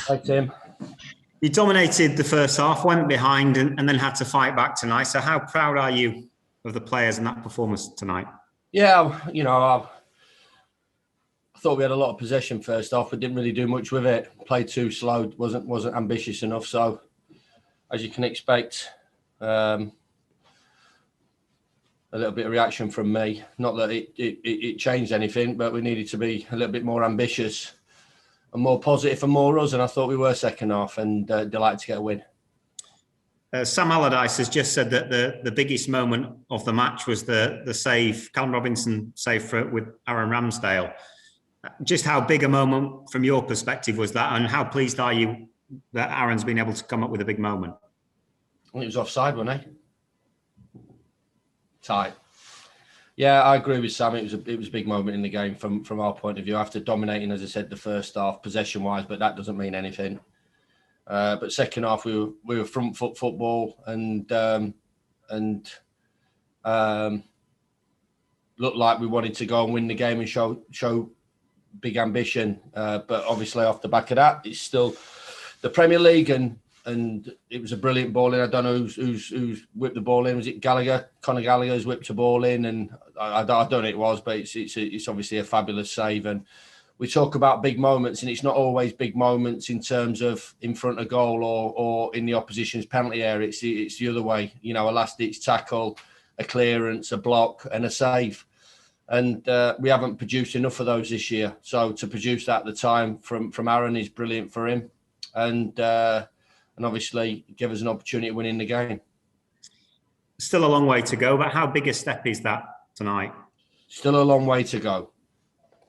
Hi, Tim. You dominated the first half, went behind, and then had to fight back tonight. So how proud are you of the players and that performance tonight? Yeah, I thought we had a lot of possession first half, but didn't really do much with it. Played too slow, wasn't ambitious enough. So, as you can expect, a little bit of reaction from me. Not that it changed anything, but we needed to be a little bit more ambitious and more positive and more us. And I thought we were second half, and delighted to get a win. Sam Allardyce has just said that the biggest moment of the match was the save, Callum Robinson save with Aaron Ramsdale. Just how big a moment from your perspective was that, and how pleased are you that Aaron's been able to come up with a big moment? I think it was offside, wasn't he? Tight. Yeah, I agree with Sam. It was a big moment in the game from our point of view. After dominating, as I said, the first half possession wise, but that doesn't mean anything. But second half, we were front foot football and looked like we wanted to go and win the game and show big ambition. But obviously, off the back of that, it's still the Premier League and it was a brilliant ball in. I don't know who's whipped the ball in. Was it Gallagher? Conor Gallagher's whipped a ball in, and I don't know who it was, but it's obviously a fabulous save. And we talk about big moments, and it's not always big moments in terms of in front of goal or in the opposition's penalty area. It's the other way. A last-ditch tackle, a clearance, a block, and a save. And we haven't produced enough of those this year. So to produce that at the time from Aaron is brilliant for him. And obviously give us an opportunity of winning the game. Still a long way to go, but how big a step is that tonight? Still a long way to go.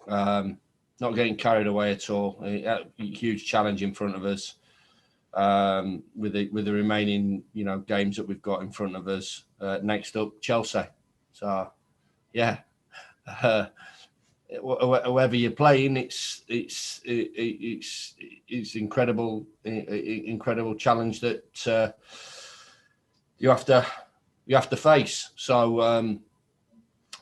Not getting carried away at all. A huge challenge in front of us with the remaining games that we've got in front of us. Next up, Chelsea. So, yeah. Whoever you're playing, it's incredible challenge that you have to face. So,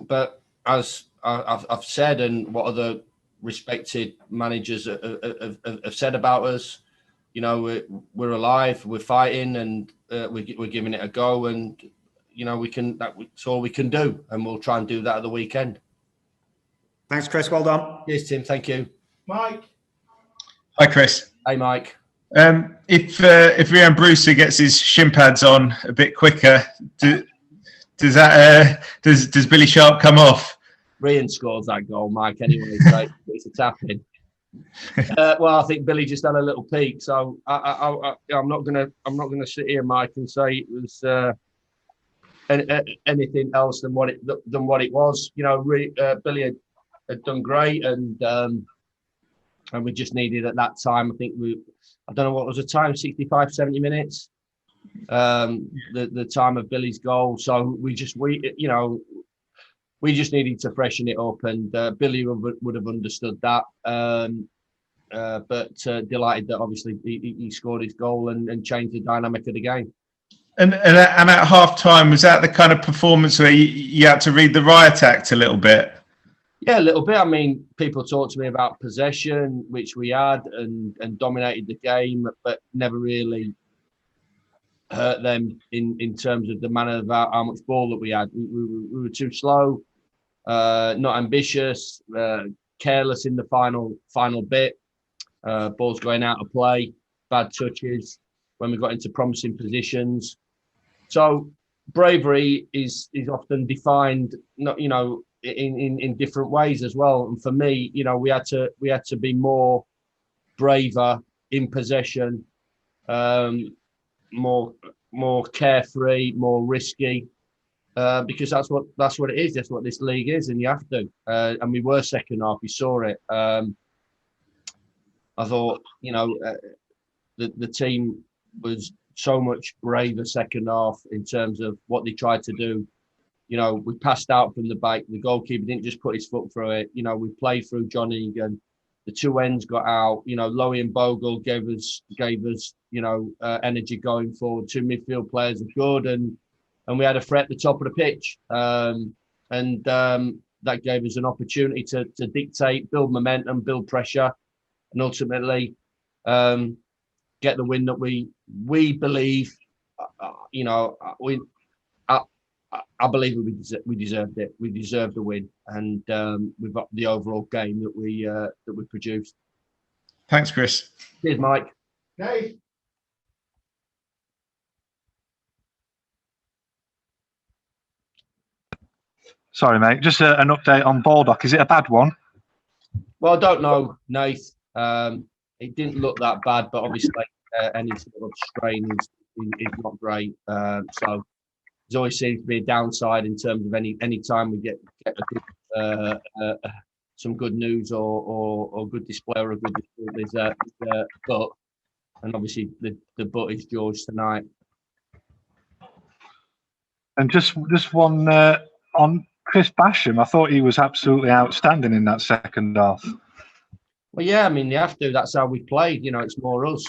but as I've said, and what other respected managers have said about us, we're alive, we're fighting, and we're giving it a go, and that's all we can do, and we'll try and do that at the weekend. Thanks, Chris. Well done. Yes, Tim. Thank you. Mike. Hi, Chris. Hey, Mike. If Ryan Brewster gets his shin pads on a bit quicker, does Billy Sharp come off? Ryan scores that goal, Mike. Anyway, so it's a tap-in. Well, I think Billy just had a little peek, so I'm not gonna sit here, Mike, and say it was anything else than what it was. Billy had done great, and we just needed at that time. I think I don't know what was the time, 65, 70 minutes. The time of Billy's goal. So we just needed to freshen it up, and Billy would have understood that. But delighted that obviously he scored his goal and changed the dynamic of the game. And at half time, was that the kind of performance where you had to read the riot act a little bit? Yeah, a little bit. I mean, people talk to me about possession, which we had, and dominated the game, but never really hurt them in terms of the manner of how much ball that we had. We were too slow, not ambitious, careless in the final bit. Balls going out of play, bad touches when we got into promising positions. So bravery is often defined, in different ways as well. And for me, we had to be more braver in possession, more carefree, more risky, because that's what it is. That's what this league is, and you have to. And we were second half. We saw it. I thought, the team was so much braver second half in terms of what they tried to do. We passed out from the back. The goalkeeper didn't just put his foot through it. We played through John Egan. The two ends got out. Lowy and Bogle gave us energy going forward. Two midfield players are good, and we had a threat at the top of the pitch. And that gave us an opportunity to dictate, build momentum, build pressure, and ultimately get the win that we believe. I believe we deserved it. We deserved the win, and we've got the overall game that we produced. Thanks, Chris. Cheers, Mike. Dave. Sorry, mate. Just an update on Baldock. Is it a bad one? Well, I don't know, Nath. It didn't look that bad, but obviously any sort of strain is not great. So there's always seems to be a downside in terms of any time we get some good news or good display or a good display. There's a but, and obviously the but is George tonight. And just one on Chris Basham. I thought he was absolutely outstanding in that second half. Well, yeah, I mean, you have to. That's how we played. You know, it's more us.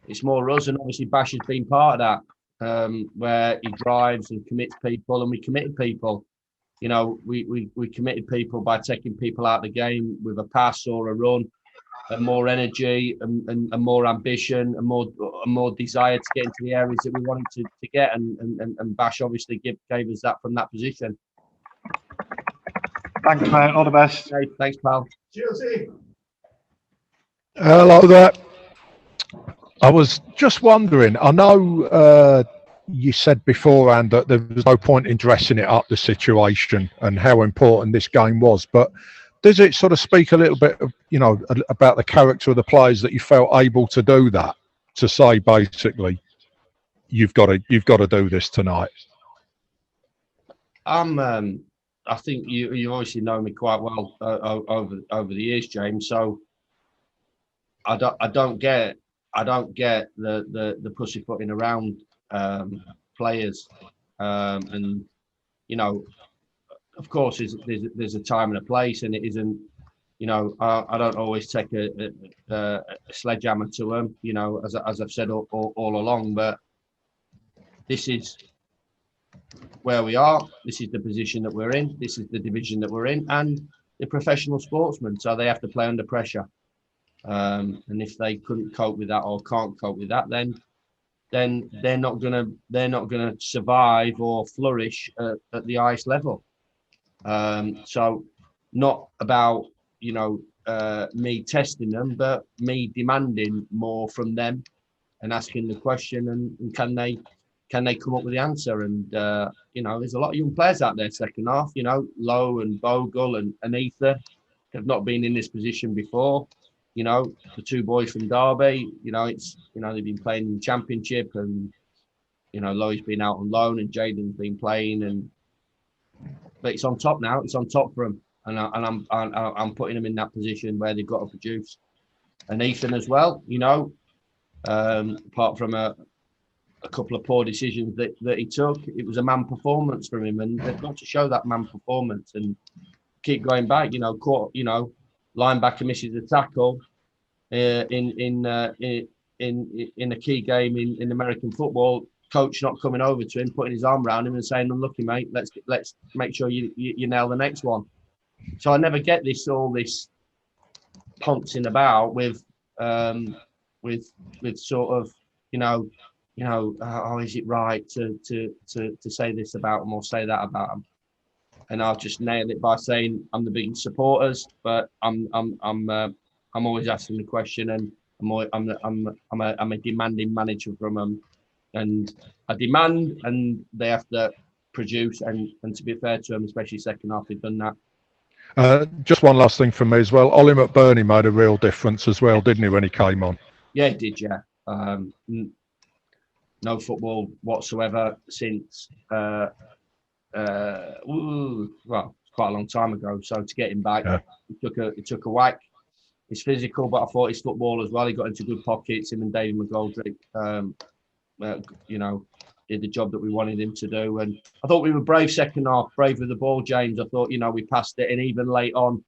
It's more us, and obviously Bash has been part of that, where he drives and commits people, and we committed people. You know, we committed people by taking people out of the game with a pass or a run, and more energy and more ambition and more desire to get into the areas that we wanted to get, and Bash obviously gave us that from that position. Thanks, mate. All the best. Hey, thanks, pal. Cheers. Hello there. I was just wondering, I know you said beforehand that there was no point in dressing it up, the situation and how important this game was, but does it sort of speak a little bit of, about the character of the players that you felt able to do that, to say basically you've got to do this tonight? I think you obviously know me quite well over the years, James. So I don't get the pussyfooting around players, and of course there's a time and a place, and it isn't. I don't always take a sledgehammer to them. As I've said all along, but this is where we are. This is the position that we're in. This is the division that we're in, and they're professional sportsmen, so they have to play under pressure. And if they couldn't cope with that or can't cope with that, then they're not gonna survive or flourish at the highest level. So not about me testing them, but me demanding more from them and asking the question, and can they come up with the answer? And there's a lot of young players out there second half. Lowe and Bogle and Ether have not been in this position before. The two boys from Derby. They've been playing in the Championship, and Lowe's been out on loan, and Jaden's been playing, but it's on top now. It's on top for them, and I'm putting them in that position where they've got to produce. And Ethan as well. Apart from a couple of poor decisions that he took, it was a man performance from him, and they've got to show that man performance and keep going back. Linebacker misses a tackle in a key game in American football. Coach not coming over to him, putting his arm around him and saying, "Unlucky, mate. Let's make sure you nail the next one." So I never get all this pouncing about with sort of is it right to say this about them or say that about them? And I'll just nail it by saying I'm the biggest supporters, but I'm always asking the question, and I'm a demanding manager from them, and I demand, and they have to produce, and to be fair to them, especially second half, they've done that. Just one last thing from me as well. Ollie McBurney made a real difference as well, didn't he, when he came on? Yeah, he did. Yeah. No football whatsoever since. Well, it's quite a long time ago. So to get him back, yeah. It took a whack. He's physical, but I thought his football as well. He got into good pockets. Him and David McGoldrick, did the job that we wanted him to do. And I thought we were brave second half, brave with the ball, James. I thought, we passed it, and even late on,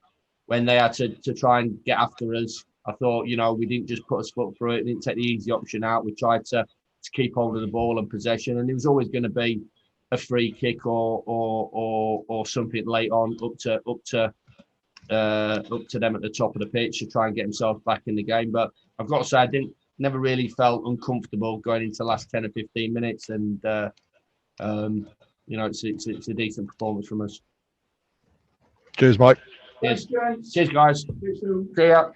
when they had to try and get after us, I thought, we didn't just put us foot through it. Didn't take the easy option out. We tried to keep hold of the ball and possession, and it was always going to be a free kick or something late on up to them at the top of the pitch to try and get themselves back in the game. But I've got to say, I didn't never really felt uncomfortable going into the last 10 or 15 minutes, and you know, it's a decent performance from us. Cheers, mate. Cheers, guys. See ya.